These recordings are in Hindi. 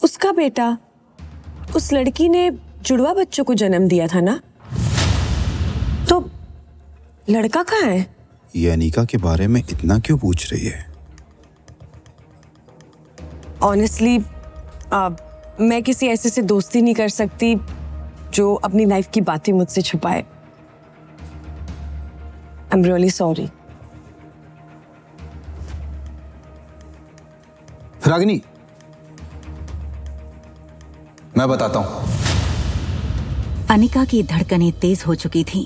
उसका बेटा, उस लड़की ने जुड़वा बच्चों को जन्म दिया था ना, तो लड़का कहाँ है? ये अनिका के बारे में इतना क्यों पूछ रही है? ऑनेस्टली मैं किसी ऐसे से दोस्ती नहीं कर सकती जो अपनी लाइफ की बातें मुझसे छुपाए। I am really sorry. Ragini, मैं बताता हूं। अनिका की धड़कनें तेज हो चुकी थीं।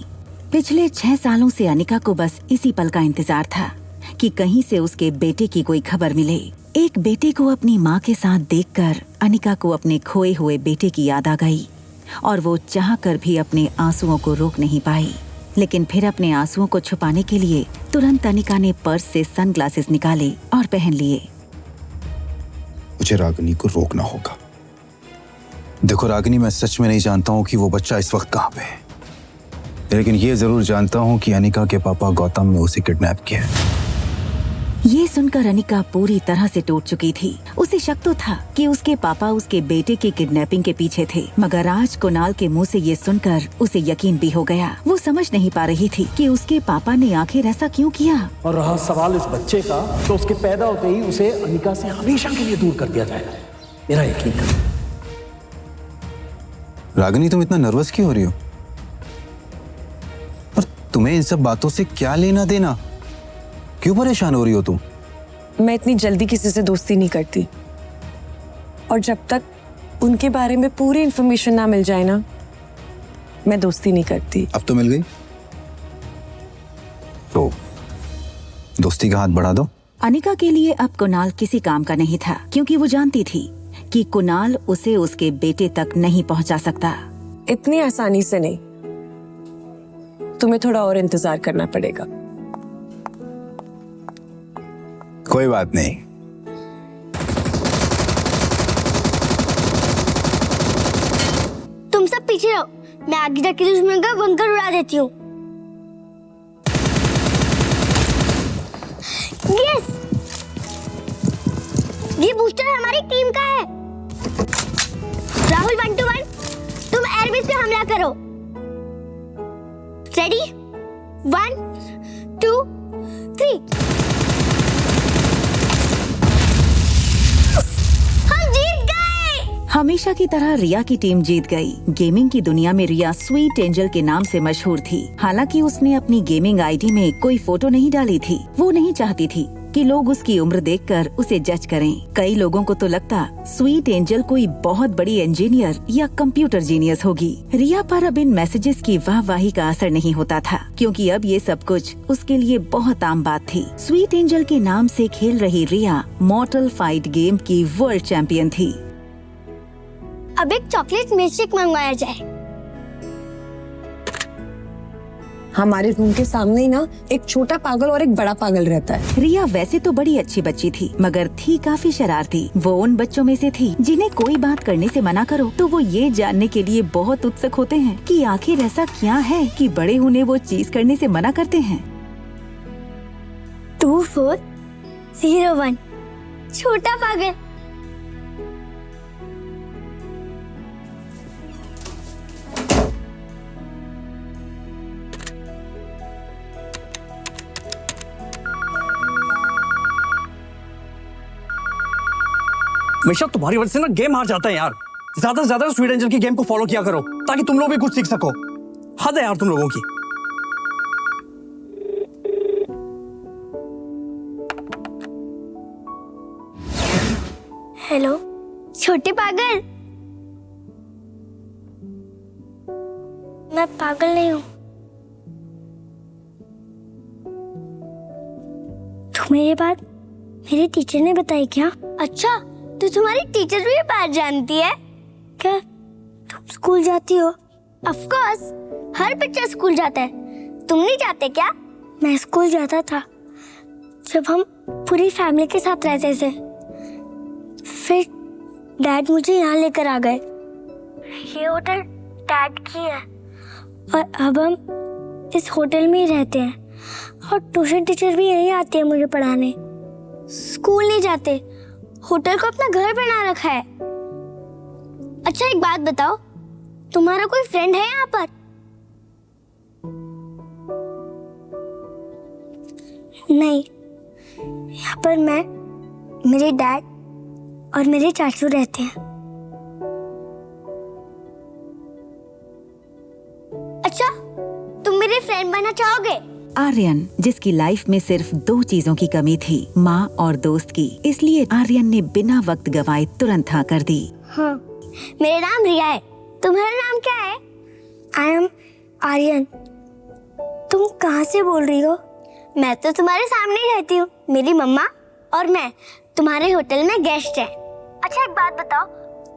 पिछले 6 सालों से अनिका को बस इसी पल का इंतजार था कि कहीं से उसके बेटे की कोई खबर मिले। एक बेटे को अपनी माँ के साथ देखकर अनिका को अपने खोए हुए बेटे की याद आ गई और वो चाहकर भी अपने आंसुओं को रोक नहीं पाई। लेकिन फिर अपने आंसुओं को छुपाने के लिए तुरंत अनिका ने पर्स से सनग्लासेस निकाले और पहन लिए। मुझे रागिनी को रोकना होगा। देखो रागिनी, मैं सच में नहीं जानता हूँ कि वो बच्चा इस वक्त कहाँ पे है, लेकिन ये जरूर जानता हूँ कि अनिका के पापा गौतम ने उसे किडनैप किया है। ये सुनकर अनिका पूरी तरह से टूट चुकी थी। उसे शक तो था कि उसके पापा उसके बेटे की किडनैपिंग के पीछे थे, मगर आज कुणाल के मुंह से ये सुनकर उसे यकीन भी हो गया। वो समझ नहीं पा रही थी कि उसके पापा ने आखिर ऐसा क्यों किया। और रहा सवाल इस बच्चे का, तो उसके पैदा होते ही उसे अनिका से हमेशा के लिए दूर कर दिया जाएगा। मेरा यकीन करो। रागिनी, तुम इतना नर्वस क्यों हो रही हो? और तुम्हें इन सब बातों से क्या लेना देना? क्यों परेशान हो रही हो तुम? मैं इतनी जल्दी किसी से दोस्ती नहीं करती, और जब तक उनके बारे में पूरी इंफॉर्मेशन ना मिल जाए ना, मैं दोस्ती नहीं करती। अब तो मिल गई, तो दोस्ती का हाथ बढ़ा दो। अनिका के लिए अब कुणाल किसी काम का नहीं था, क्योंकि वो जानती थी कि कुणाल उसे उसके बेटे तक नहीं पहुंचा सकता। इतनी आसानी से नहीं, तुम्हें थोड़ा और इंतजार करना पड़ेगा। कोई बात नहीं। तुम सब पीछे रहो, मैं आगे जाके दुश्मन का बंकर उड़ा देती हूँ। यस! ये बूस्टर हमारी टीम का है। राहुल 1 to 1, तुम एयरबेस पे हमला करो। रेडी? 1 2 3। हम जीत गए। हमेशा की तरह रिया की टीम जीत गई। गेमिंग की दुनिया में रिया स्वीट एंजल के नाम से मशहूर थी। हालांकि उसने अपनी गेमिंग आईडी में कोई फोटो नहीं डाली थी। वो नहीं चाहती थी कि लोग उसकी उम्र देखकर उसे जज करें। कई लोगों को तो लगता स्वीट एंजल कोई बहुत बड़ी इंजीनियर या कंप्यूटर जीनियस होगी। रिया पर अब इन मैसेजेस की वाहवाही का असर नहीं होता था, क्योंकि अब ये सब कुछ उसके लिए बहुत आम बात थी। स्वीट एंजल के नाम से खेल रही रिया मॉर्टल फाइट गेम की वर्ल्ड चैंपियन थी। अब एक चॉकलेट मिल्कशेक मंगवाया जाए। हमारे रूम के सामने ही ना एक छोटा पागल और एक बड़ा पागल रहता है। रिया वैसे तो बड़ी अच्छी बच्ची थी, मगर थी काफी शरारती। वो उन बच्चों में से थी जिन्हें कोई बात करने से मना करो तो वो ये जानने के लिए बहुत उत्सुक होते हैं कि आखिर ऐसा क्या है कि बड़े उन्हें वो चीज करने से मना करते हैं। 2401 छोटा पागल। हमेशा तुम्हारी वजह से ना गेम हार जाता है यार। ज्यादा से ज्यादा स्वीट एंजल की गेम को फॉलो किया करो, ताकि तुम लोग भी कुछ सीख सको। हद है यार तुम लोगों की। हेलो छोटे पागल। मैं पागल नहीं हूँ। तुम्हें ये बात मेरे टीचर ने बताई क्या? अच्छा, तो तुम्हारी टीचर भी ये बात जानती है क्या? तुम स्कूल जाती हो? ऑफ कोर्स, हर बच्चा स्कूल जाता है। तुम नहीं जाते क्या? मैं स्कूल जाता था जब हम पूरी फैमिली के साथ रहते थे। फिर डैड मुझे यहाँ लेकर आ गए। ये होटल डैड की है और अब हम इस होटल में ही रहते हैं, और ट्यूशन टीचर भी यहीं आती है मुझे पढ़ाने। स्कूल नहीं जाते, होटल को अपना घर बना रखा है। अच्छा एक बात बताओ, तुम्हारा कोई फ्रेंड है यहाँ पर? नहीं, यहाँ पर मैं, मेरे डैड और मेरे चाचू रहते हैं। अच्छा, तुम मेरे फ्रेंड बनना चाहोगे? आर्यन, जिसकी लाइफ में सिर्फ 2 चीजों की कमी थी, माँ और दोस्त की, इसलिए आर्यन ने बिना वक्त गवाए तुरंत हाँ कर दी। हाँ, मेरा नाम रिया है। तुम्हारा नाम क्या है? I am Aryan. तुम कहाँ से बोल रही हो? मैं तो तुम्हारे सामने ही रहती हूँ। मेरी मम्मा और मैं तुम्हारे होटल में गेस्ट हैं। अच्छा एक बात बताओ,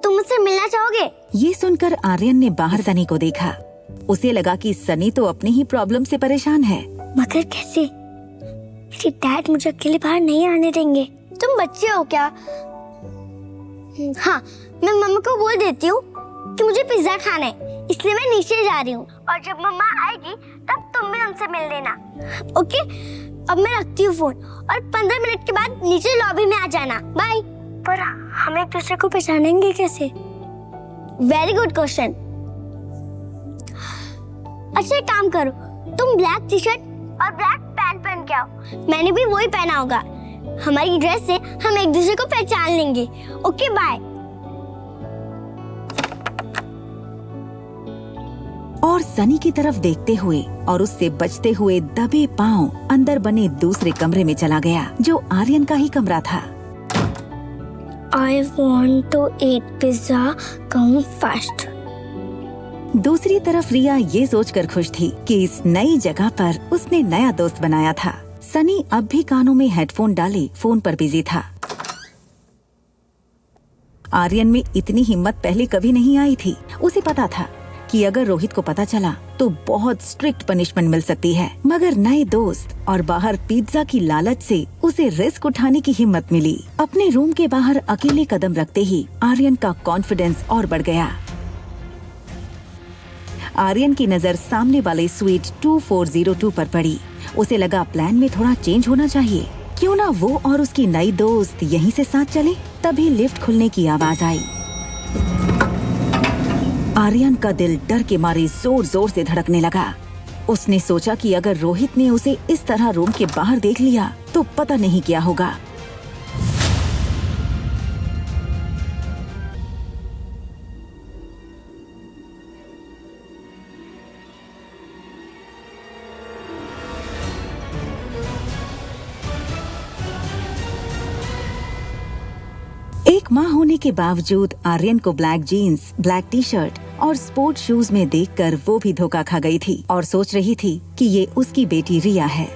तुम मुझसे मिलना चाहोगे? ये सुनकर आर्यन ने बाहर सनी को देखा। उसे लगा कि सनी तो अपनी ही प्रॉब्लम से परेशान है। मगर कैसे? मेरे डैड मुझे अकेले बाहर नहीं आने देंगे। तुम बच्चे हो क्या? हाँ, मैं मम्मा को बोल देती हूँ कि मुझे पिज्जा खाना है, इसलिए मैं नीचे जा रही हूँ। और जब मम्मा आएगी तब तुम भी उनसे मिल लेना। ओके, अब मैं रखती हूँ फोन और 15 मिनट के बाद नीचे लॉबी में आ जाना। बाय। पर हम एक दूसरे को पहचानेंगे कैसे? Very good question. अच्छा एक काम करो, तुम ब्लैक टी शर्ट और ब्लैक पैंट पहन के आओ। मैंने भी वही पहना होगा। हमारी ड्रेस से हम एक दूसरे को पहचान लेंगे। Okay bye. और सनी की तरफ देखते हुए और उससे बचते हुए दबे पांव अंदर बने दूसरे कमरे में चला गया, जो आर्यन का ही कमरा था। I want to eat pizza, come fast. दूसरी तरफ रिया ये सोचकर खुश थी कि इस नई जगह पर उसने नया दोस्त बनाया था। सनी अब भी कानों में हेडफोन डाले फोन पर बिजी था। आर्यन में इतनी हिम्मत पहले कभी नहीं आई थी। उसे पता था कि अगर रोहित को पता चला तो बहुत स्ट्रिक्ट पनिशमेंट मिल सकती है, मगर नए दोस्त और बाहर पिज्जा की लालच से उसे रिस्क उठाने की हिम्मत मिली। अपने रूम के बाहर अकेले कदम रखते ही आर्यन का कॉन्फिडेंस और बढ़ गया। आर्यन की नजर सामने वाले स्वीट 2402 पर पड़ी। उसे लगा प्लान में थोड़ा चेंज होना चाहिए। क्यों ना वो और उसकी नई दोस्त यहीं से साथ चले। तभी लिफ्ट खुलने की आवाज आई। आर्यन का दिल डर के मारे जोर जोर से धड़कने लगा। उसने सोचा कि अगर रोहित ने उसे इस तरह रूम के बाहर देख लिया तो पता नहीं क्या होगा। एक माह होने के बावजूद आर्यन को black jeans, black T shirt और स्पोर्ट शूज में देखकर वो भी धोखा खा गई थी और सोच रही थी कि ये उसकी बेटी रिया है।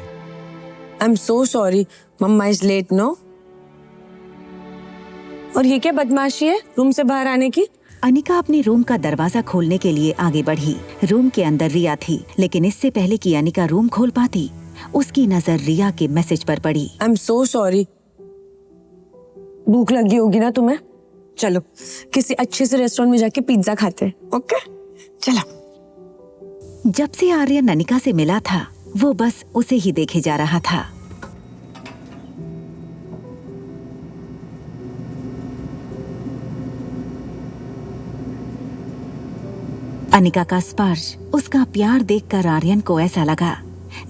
I'm so sorry, mamma is late, no? और ये क्या बदमाशी है रूम से बाहर आने की? अनिका अपने रूम का दरवाजा खोलने के लिए आगे बढ़ी। रूम के अंदर रिया थी, लेकिन इससे पहले कि अनिका रूम खोल पाती, उसकी नजर रिया के मैसेज पर पड़ी। I'm so sorry. भूख लगी होगी ना तुम्हें? चलो किसी अच्छे से रेस्टोरेंट में जाके पिज्जा खाते हैं। ओके चलो। जब से आर्यन अनिका से मिला था वो बस उसे ही देखे जा रहा था। अनिका का स्पर्श, उसका प्यार देखकर आर्यन को ऐसा लगा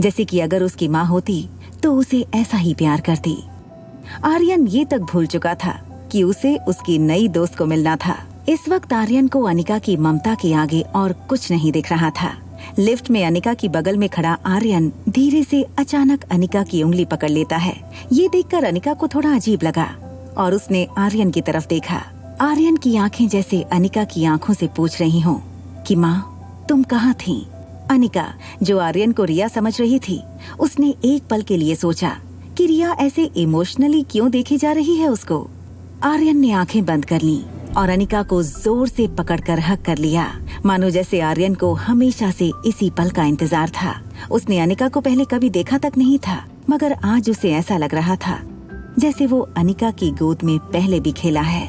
जैसे कि अगर उसकी माँ होती तो उसे ऐसा ही प्यार करती। आर्यन ये तक भूल चुका था कि उसे उसकी नई दोस्त को मिलना था। इस वक्त आर्यन को अनिका की ममता के आगे और कुछ नहीं दिख रहा था। लिफ्ट में अनिका की बगल में खड़ा आर्यन धीरे से अचानक अनिका की उंगली पकड़ लेता है। ये देखकर अनिका को थोड़ा अजीब लगा और उसने आर्यन की तरफ देखा। आर्यन की आंखें जैसे अनिका की आंखों से पूछ रही हों कि माँ तुम कहाँ थी? अनिका, जो आर्यन को रिया समझ रही थी, उसने एक पल के लिए सोचा कि रिया ऐसे इमोशनली क्यों देखी जा रही है उसको। आर्यन ने आंखें बंद कर ली और अनिका को जोर से पकड़कर हक कर लिया, मानो जैसे आर्यन को हमेशा से इसी पल का इंतजार था। उसने अनिका को पहले कभी देखा तक नहीं था, मगर आज उसे ऐसा लग रहा था जैसे वो अनिका की गोद में पहले भी खेला है।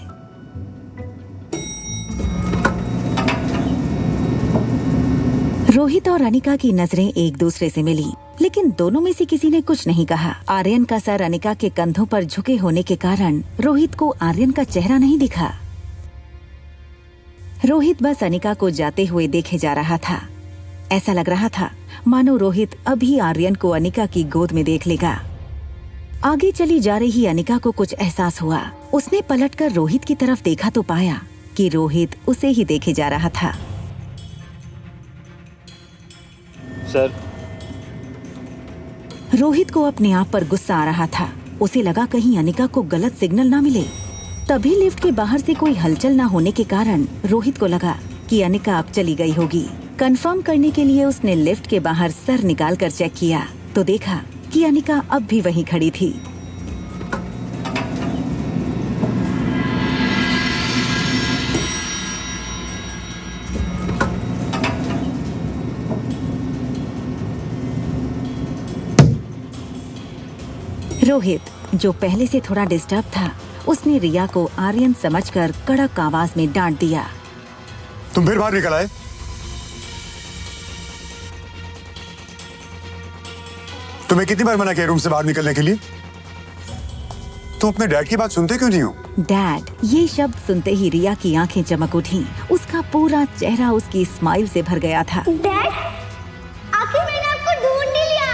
रोहित और अनिका की नजरें एक दूसरे से मिली, लेकिन दोनों में से किसी ने कुछ नहीं कहा। आर्यन का सर अनिका के कंधों पर झुके होने के कारण रोहित को आर्यन का चेहरा नहीं दिखा। रोहित बस अनिका को जाते हुए देखे जा रहा था। ऐसा लग रहा था मानो रोहित अभी आर्यन को अनिका की गोद में देख लेगा। आगे चली जा रही अनिका को कुछ एहसास हुआ। उसने पलटकर रोहित की तरफ देखा तो पाया कि रोहित उसे ही देखे जा रहा था। सर, रोहित को अपने आप पर गुस्सा आ रहा था। उसे लगा कहीं अनिका को गलत सिग्नल ना मिले। तभी लिफ्ट के बाहर से कोई हलचल ना होने के कारण रोहित को लगा कि अनिका अब चली गई होगी। कंफर्म करने के लिए उसने लिफ्ट के बाहर सर निकालकर चेक किया तो देखा कि अनिका अब भी वहीं खड़ी थी। रोहित, जो पहले से थोड़ा डिस्टर्ब था, उसने रिया को आर्यन समझकर कड़क आवाज में डांट दिया। तुम फिर बाहर निकल आए? तुम्हें कितनी बार मना किया रूम से बाहर निकलने के लिए? तुम अपने डैड की बात सुनते क्यों नहीं हो? डैड, ये शब्द सुनते ही रिया की आंखें चमक उठी। उसका पूरा चेहरा उसकी स्माइल से भर गया था। डैड, आखिर मैंने आपको ढूंढ ही लिया।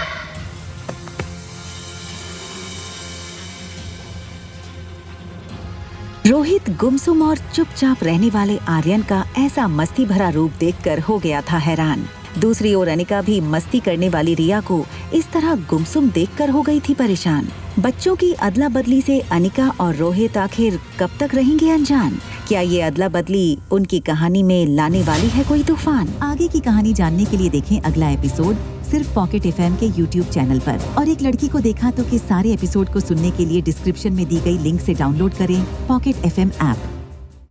रोहित गुमसुम और चुपचाप रहने वाले आर्यन का ऐसा मस्ती भरा रूप देखकर हो गया था हैरान। दूसरी ओर अनिका भी मस्ती करने वाली रिया को इस तरह गुमसुम देखकर हो गई थी परेशान। बच्चों की अदला बदली से अनिका और रोहित आखिर कब तक रहेंगे अनजान? क्या ये अदला बदली उनकी कहानी में लाने वाली है कोई तूफान? आगे की कहानी जानने के लिए देखें अगला एपिसोड सिर्फ पॉकेट एफएम के YouTube चैनल पर। और एक लड़की को देखा तो के सारे एपिसोड को सुनने के लिए डिस्क्रिप्शन में दी गई लिंक से डाउनलोड करें पॉकेट एफएम ऐप।